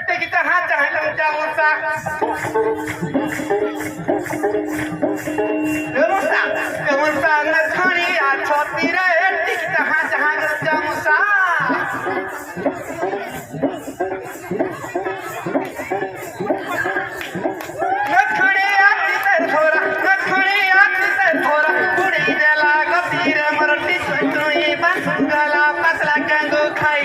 टिकता हाँ चाहे तुम जाऊँ सा कौन सा न खानी आ छोटी रहे टिकता हाँ चाहे तुम जाऊँ सा गला पतला कंगो खाई